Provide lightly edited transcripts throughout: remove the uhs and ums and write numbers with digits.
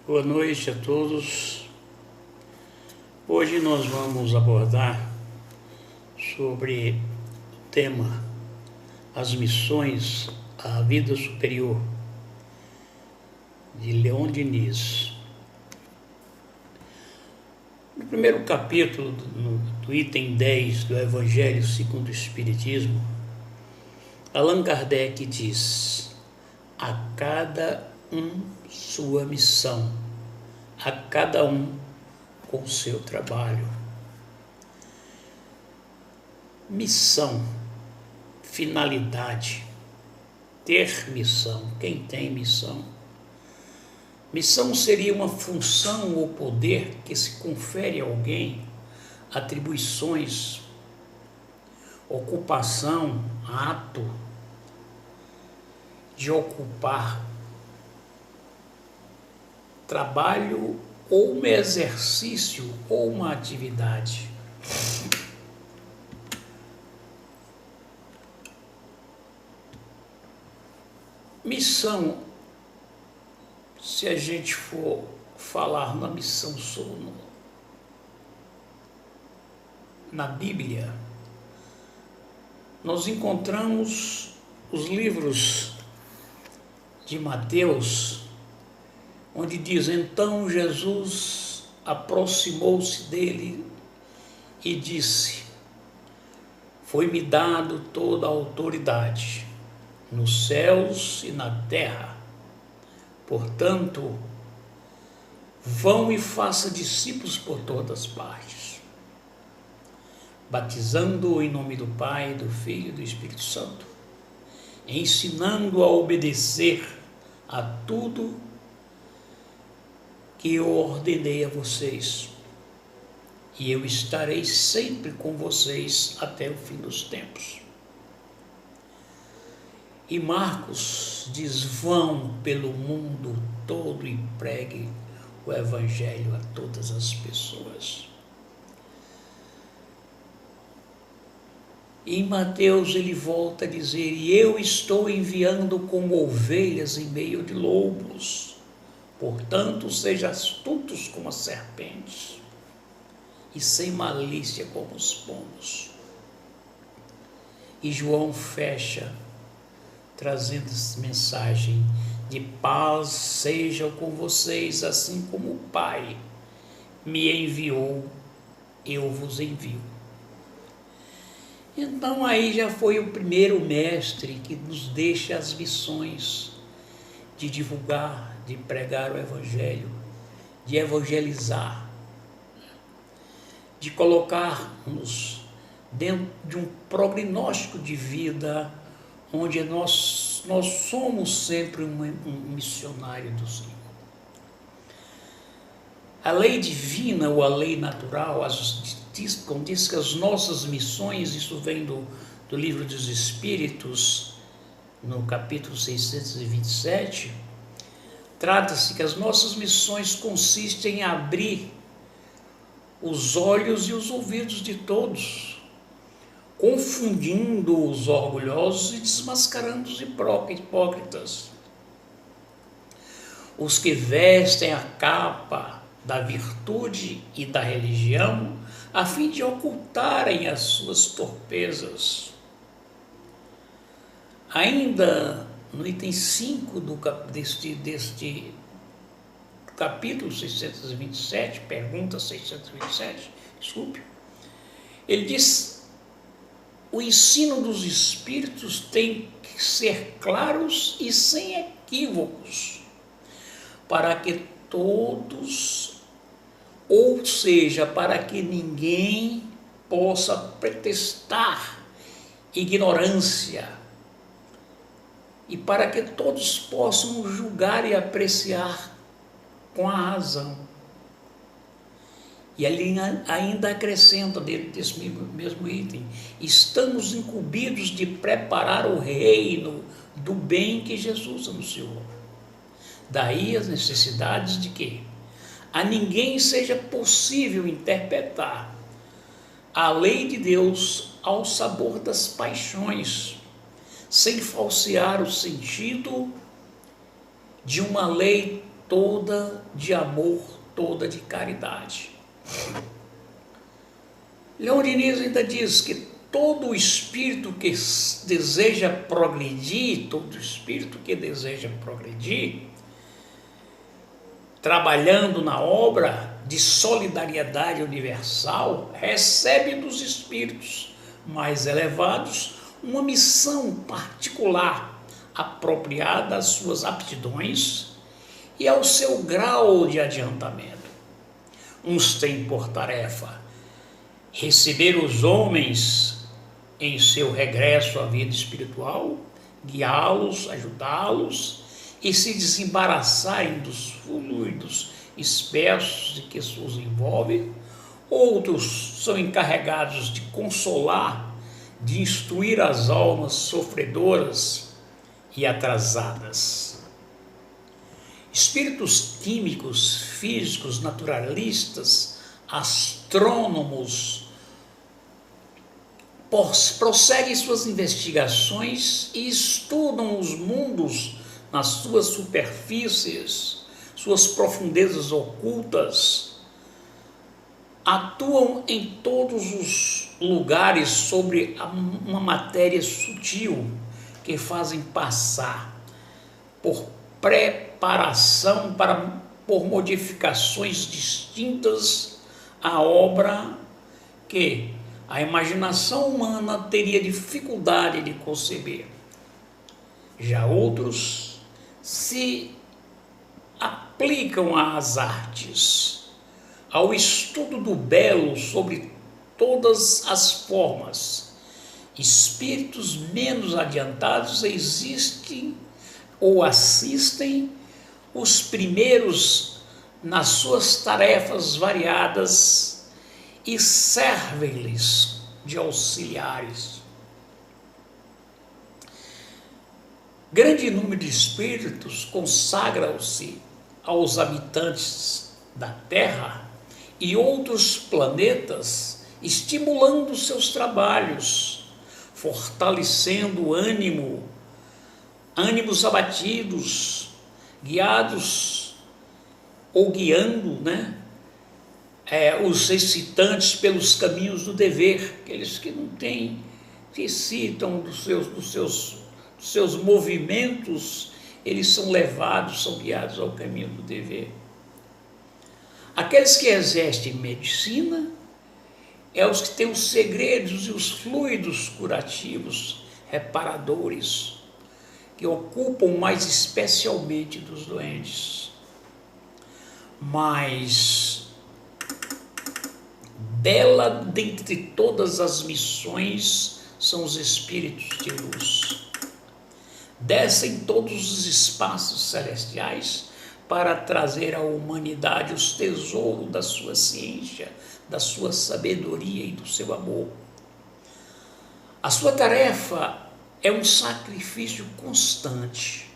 Boa noite a todos. Hoje nós vamos abordar sobre o tema As Missões à Vida Superior, de Leon Denis. No primeiro capítulo, do item 10 do Evangelho segundo o Espiritismo, Allan Kardec diz: a cada um sua missão, a cada um com seu trabalho. Missão, finalidade, ter missão. Quem tem missão? Missão seria uma função ou poder que se confere a alguém, atribuições, ocupação, ato de ocupar, trabalho ou um exercício ou uma atividade. Missão, se a gente for falar na missão na Bíblia, nós encontramos os livros de Mateus, onde diz: então Jesus aproximou-se dele e disse: foi-me dado toda a autoridade nos céus e na terra. Portanto, vão e faça discípulos por todas as partes, batizando-o em nome do Pai, do Filho e do Espírito Santo, ensinando-o a obedecer a tudo que eu ordenei a vocês, e eu estarei sempre com vocês até o fim dos tempos. E Marcos diz: vão pelo mundo todo e pregue o Evangelho a todas as pessoas. E em Mateus ele volta a dizer: e eu estou enviando como ovelhas em meio de lobos. Portanto, sejam astutos como as serpentes e sem malícia como os pombos. E João fecha trazendo essa mensagem de paz seja com vocês, assim como o Pai me enviou, eu vos envio. Então aí já foi o primeiro mestre que nos deixa as missões de divulgar, de pregar o Evangelho, de evangelizar, de colocar-nos dentro de um prognóstico de vida onde nós somos sempre um missionário do Senhor. A lei divina ou a lei natural diz que as nossas missões, isso vem do Livro dos Espíritos, no capítulo 627, trata-se que as nossas missões consistem em abrir os olhos e os ouvidos de todos, confundindo os orgulhosos e desmascarando os hipócritas. Os que vestem a capa da virtude e da religião, a fim de ocultarem as suas torpezas. Ainda no item 5 deste capítulo 627, pergunta 627, desculpe, ele diz: o ensino dos Espíritos tem que ser claros e sem equívocos, para que todos, ou seja, para que ninguém possa pretextar ignorância, e para que todos possam julgar e apreciar com a razão. E ali ainda acrescenta dentro desse mesmo item: estamos incumbidos de preparar o reino do bem que Jesus anunciou. Daí as necessidades de que a ninguém seja possível interpretar a lei de Deus ao sabor das paixões, sem falsear o sentido de uma lei toda de amor, toda de caridade. Leon Denis ainda diz que todo espírito que deseja progredir, trabalhando na obra de solidariedade universal, recebe dos espíritos mais elevados uma missão particular, apropriada às suas aptidões e ao seu grau de adiantamento. Uns têm por tarefa receber os homens em seu regresso à vida espiritual, guiá-los, ajudá-los e se desembaraçarem dos fluidos espessos de que os envolvem. Outros são encarregados de consolar, de instruir as almas sofredoras e atrasadas. Espíritos químicos, físicos, naturalistas, astrônomos, prosseguem suas investigações e estudam os mundos nas suas superfícies, suas profundezas ocultas, atuam em todos os lugares sobre uma matéria sutil que fazem passar por preparação por modificações distintas a obra que a imaginação humana teria dificuldade de conceber. Já outros se aplicam às artes, ao estudo do belo sobre todas as formas. Espíritos menos adiantados existem ou assistem os primeiros nas suas tarefas variadas e servem-lhes de auxiliares. Grande número de espíritos consagram-se aos habitantes da Terra e outros planetas, estimulando seus trabalhos, fortalecendo ânimos abatidos, guiados ou guiando, os excitantes pelos caminhos do dever, aqueles que não têm, que excitam dos seus movimentos, eles são levados, são guiados ao caminho do dever. Aqueles que exercem medicina é os que têm os segredos e os fluidos curativos, reparadores, que ocupam mais especialmente dos doentes. Mas bela dentre todas as missões são os espíritos de luz. Descem todos os espaços celestiais para trazer à humanidade os tesouros da sua ciência, da sua sabedoria e do seu amor. A sua tarefa é um sacrifício constante,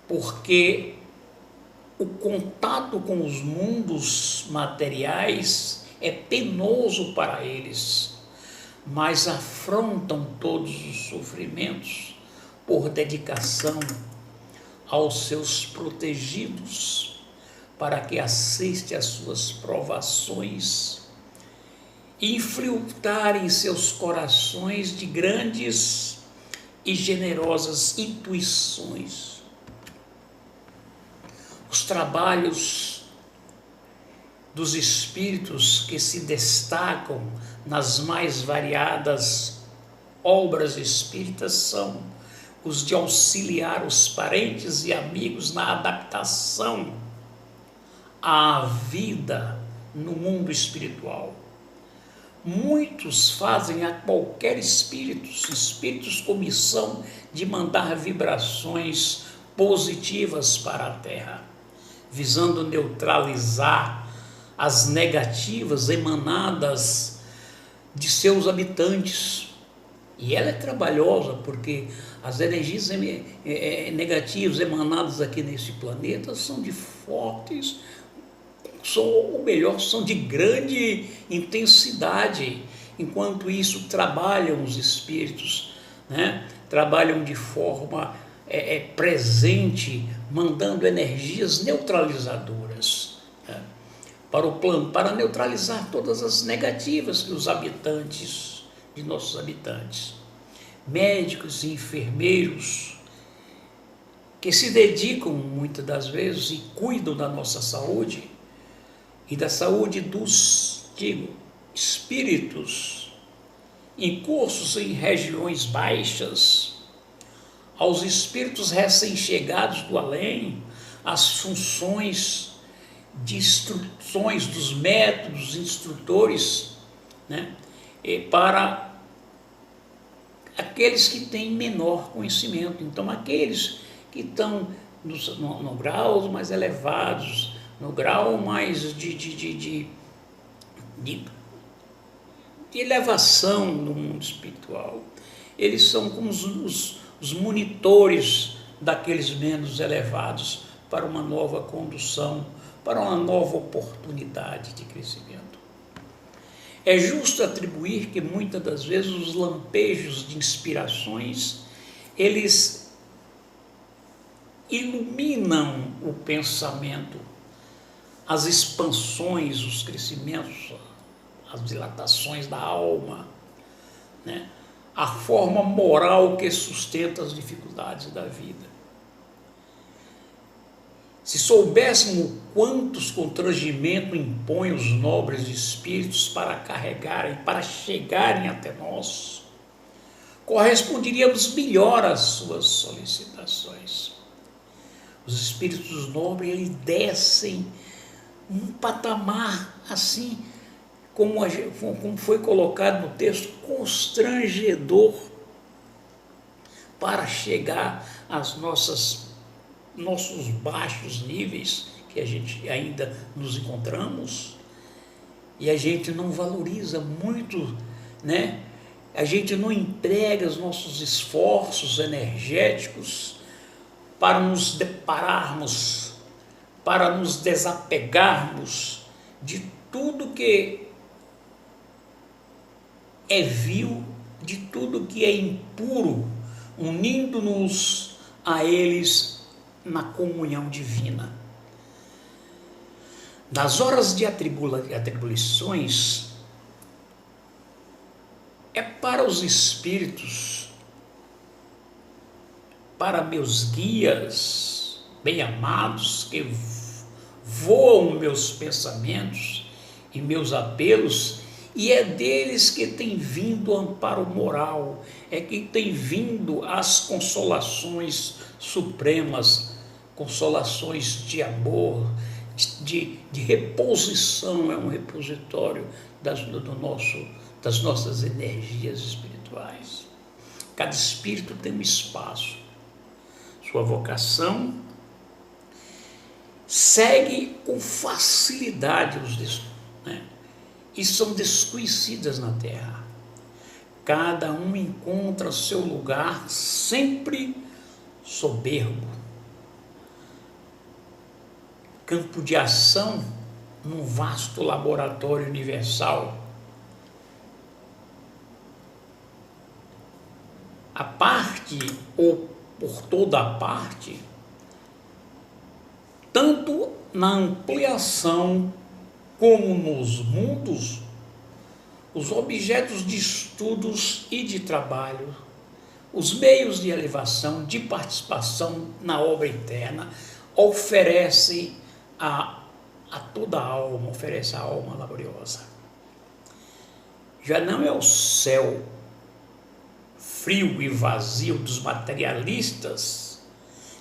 porque o contato com os mundos materiais é penoso para eles, mas afrontam todos os sofrimentos por dedicação aos seus protegidos, para que assiste às suas provações e infiltrarem seus corações de grandes e generosas intuições. Os trabalhos dos espíritos que se destacam nas mais variadas obras espíritas são os de auxiliar os parentes e amigos na adaptação à vida no mundo espiritual. Muitos fazem a qualquer espíritos com missão de mandar vibrações positivas para a Terra, visando neutralizar as negativas emanadas de seus habitantes. E ela é trabalhosa, porque as energias negativas emanadas aqui nesse planeta são de fortes, são de grande intensidade. Enquanto isso, trabalham os espíritos, trabalham de forma presente mandando energias neutralizadoras, né, para o plano, para neutralizar todas as negativas que os habitantes, de nossos habitantes, médicos e enfermeiros, que se dedicam muitas das vezes e cuidam da nossa saúde e da saúde dos, digo, espíritos incursos em regiões baixas, aos espíritos recém-chegados do além, as funções de instruções dos métodos, instrutores, né, para aqueles que têm menor conhecimento. Então, aqueles que estão no grau mais elevados, no grau mais de elevação no mundo espiritual, eles são como os monitores daqueles menos elevados para uma nova condução, para uma nova oportunidade de crescimento. É justo atribuir que muitas das vezes os lampejos de inspirações, eles iluminam o pensamento, as expansões, os crescimentos, as dilatações da alma, né? A forma moral que sustenta as dificuldades da vida. Se soubéssemos quantos constrangimentos impõem os nobres espíritos para carregarem, para chegarem até nós, corresponderíamos melhor às suas solicitações. Os espíritos nobres, eles descem um patamar assim, como foi colocado no texto, constrangedor, para chegar às nossos baixos níveis, que a gente ainda nos encontramos, e a gente não valoriza muito, né? A gente não emprega os nossos esforços energéticos para nos depararmos, para nos desapegarmos de tudo que é vil, de tudo que é impuro, unindo-nos a eles na comunhão divina. Nas horas de atribulações, é para os espíritos, para meus guias bem-amados, que voam meus pensamentos e meus apelos, e é deles que tem vindo o amparo moral, é que tem vindo as consolações supremas, consolações de amor, de reposição, é um repositório das nossas energias espirituais. Cada espírito tem um espaço, sua vocação segue com facilidade os destinos, né? E são desconhecidas na terra. Cada um encontra seu lugar sempre soberbo. Campo de ação num vasto laboratório universal. A parte, ou por toda a parte, tanto na ampliação como nos mundos, os objetos de estudos e de trabalho, os meios de elevação, de participação na obra eterna, oferecem a toda a alma, oferece a alma laboriosa. Já não é o céu frio e vazio dos materialistas,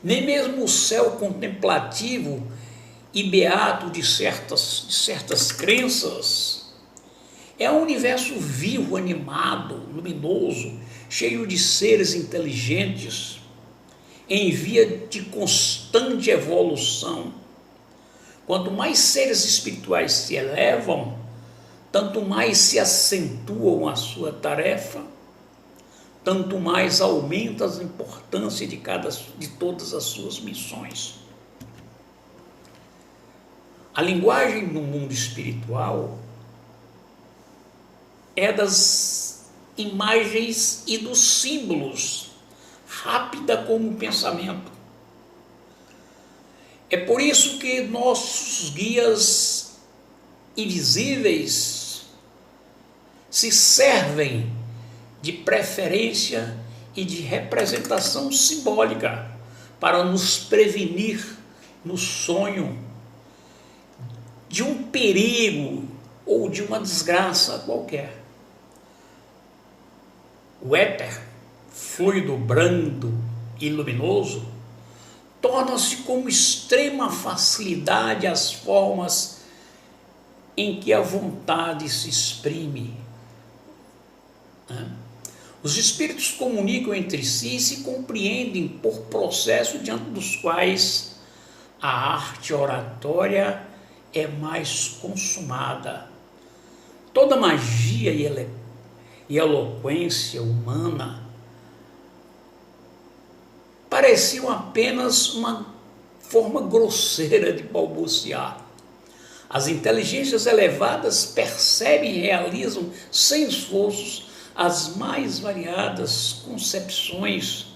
nem mesmo o céu contemplativo e beato de certas crenças. É um universo vivo, animado, luminoso, cheio de seres inteligentes, em via de constante evolução. Quanto mais seres espirituais se elevam, tanto mais se acentuam a sua tarefa, tanto mais aumenta a importância de todas as suas missões. A linguagem no mundo espiritual é das imagens e dos símbolos, rápida como o pensamento. É por isso que nossos guias invisíveis se servem de preferência e de representação simbólica para nos prevenir no sonho de um perigo ou de uma desgraça qualquer. O éter, fluido brando e luminoso, torna-se com extrema facilidade as formas em que a vontade se exprime. Os espíritos comunicam entre si e se compreendem por processo diante dos quais a arte oratória é mais consumada. Toda magia e eloquência humana pareciam apenas uma forma grosseira de balbuciar. As inteligências elevadas percebem e realizam sem esforços as mais variadas concepções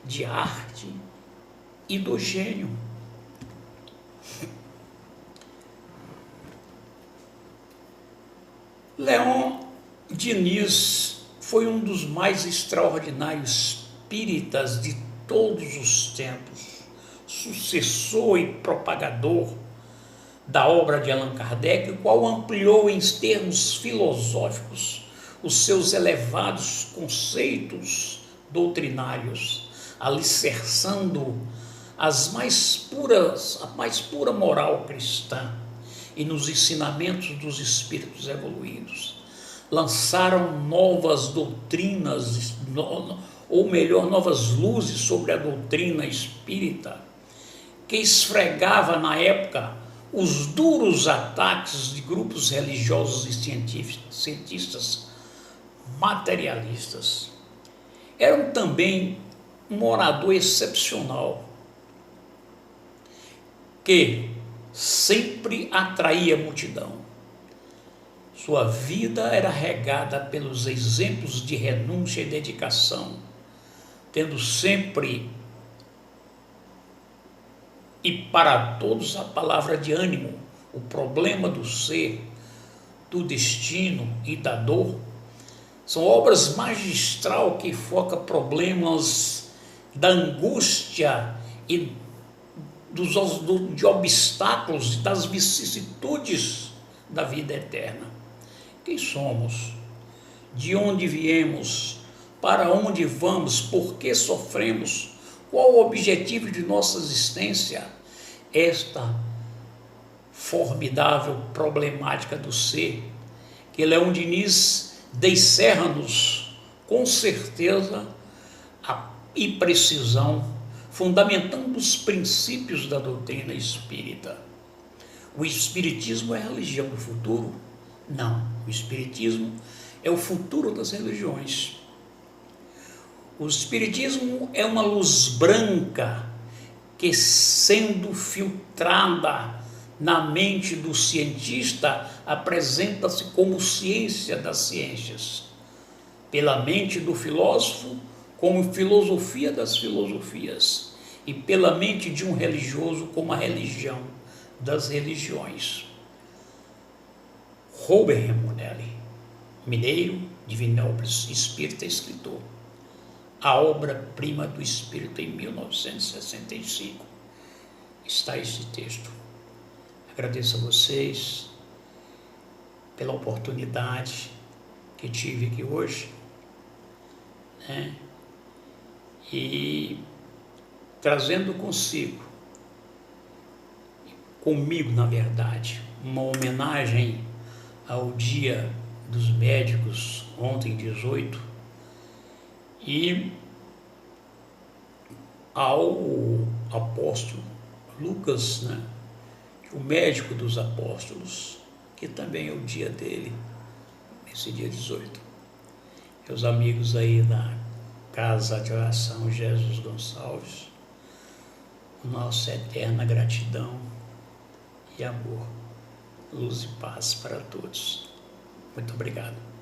de arte e do gênio. Leon Denis foi um dos mais extraordinários espíritas de todos os tempos, sucessor e propagador da obra de Allan Kardec, o qual ampliou em termos filosóficos os seus elevados conceitos doutrinários, alicerçando a mais pura moral cristã e nos ensinamentos dos espíritos evoluídos. Lançaram novas doutrinas, ou melhor, novas luzes sobre a doutrina espírita, que esfregava na época os duros ataques de grupos religiosos e cientistas materialistas. Era também um orador excepcional, que sempre atraía a multidão. Sua vida era regada pelos exemplos de renúncia e dedicação, tendo sempre e para todos a palavra de ânimo. O problema do ser, do destino e da dor são obras magistrais que focam problemas da angústia e de obstáculos, das vicissitudes da vida eterna. Quem somos? De onde viemos? Para onde vamos? Por que sofremos? Qual o objetivo de nossa existência? Esta formidável problemática do ser, que Leon Denis descerra-nos com certeza e precisão, fundamentando os princípios da doutrina espírita. O espiritismo é a religião do futuro? Não, o espiritismo é o futuro das religiões. O espiritismo é uma luz branca que, sendo filtrada na mente do cientista, apresenta-se como ciência das ciências, pela mente do filósofo como filosofia das filosofias, e pela mente de um religioso como a religião das religiões. Robert Ramonelli, mineiro, Divinópolis, espírita, escritor. A obra-prima do espírito em 1965. Está esse texto. Agradeço a vocês pela oportunidade que tive aqui hoje, né? E trazendo comigo, na verdade, uma homenagem ao Dia dos Médicos, ontem, 18, e ao apóstolo Lucas, né, o médico dos apóstolos, que também é o dia dele, esse dia 18. Meus amigos aí da Casa de Oração Jesus Gonçalves, nossa eterna gratidão e amor, luz e paz para todos. Muito obrigado.